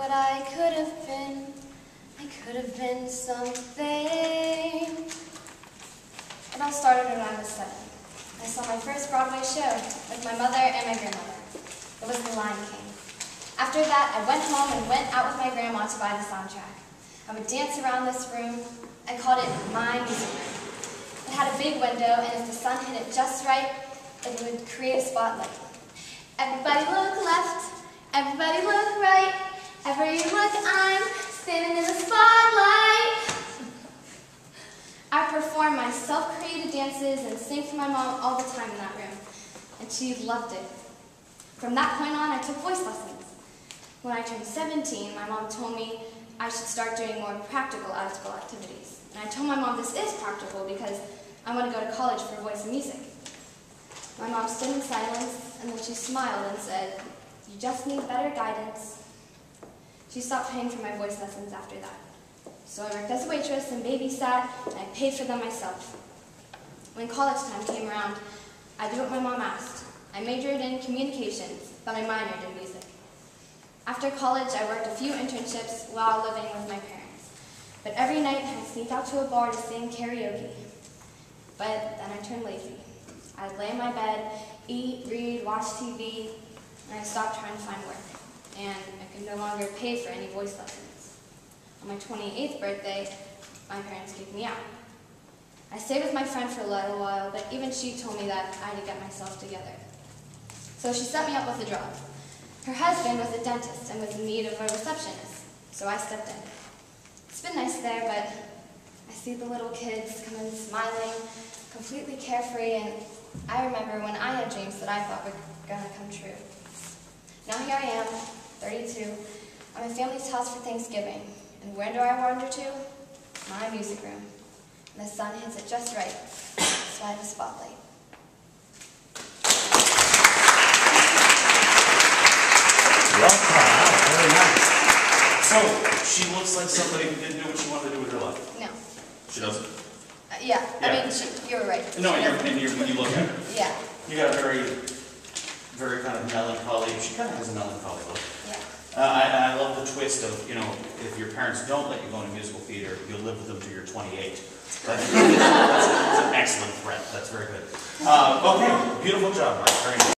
what I could have been. I could have been something. It all started when I was 7. I saw my first Broadway show with my mother and my grandmother. It was The Lion King. After that, I went home and went out with my grandma to buy the soundtrack. I would dance around this room. I called it my music room. It had a big window, and if the sun hit it just right, it would create a spotlight. Everybody look left, everybody look right, everywhere you look, I'm standing in the spotlight. I performed my self-created dances and sang for my mom all the time in that room, and she loved it. From that point on, I took voice lessons. When I turned 17, my mom told me I should start doing more practical out-of-school activities. And I told my mom this is practical because I want to go to college for voice and music. My mom stood in silence, and then she smiled and said, "You just need better guidance." She stopped paying for my voice lessons after that. So I worked as a waitress and babysat, and I paid for them myself. When college time came around, I did what my mom asked. I majored in communications, but I minored in music. After college, I worked a few internships while living with my parents. But every night, I'd sneak out to a bar to sing karaoke. But then I turned lazy. I'd lay in my bed, eat, read, watch TV, and I stopped trying to find work. And I could no longer pay for any voice lessons. On my 28th birthday, my parents kicked me out. I stayed with my friend for a little while, but even she told me that I had to get myself together. So she set me up with a job. Her husband was a dentist and was in need of a receptionist, so I stepped in. It's been nice there, but I see the little kids come in smiling, completely carefree, and I remember when I had dreams that I thought were gonna come true. Now here I am, 32. I'm in family's house for Thanksgiving. And where do I wander to? My music room. And the sun hits it just right, so I have a spotlight. Well done. Very nice. So, she looks like somebody who didn't do what she wanted to do with her life. No. She doesn't? Yeah. I mean, you're right. No, when you look at her. Yeah. You got a very kind of melancholy, she kind of has a melancholy look. Yeah. I love the twist of, if your parents don't let you go into musical theater, you'll live with them till you're 28. That's an excellent threat. That's very good. Okay, beautiful job, Mark. Very nice.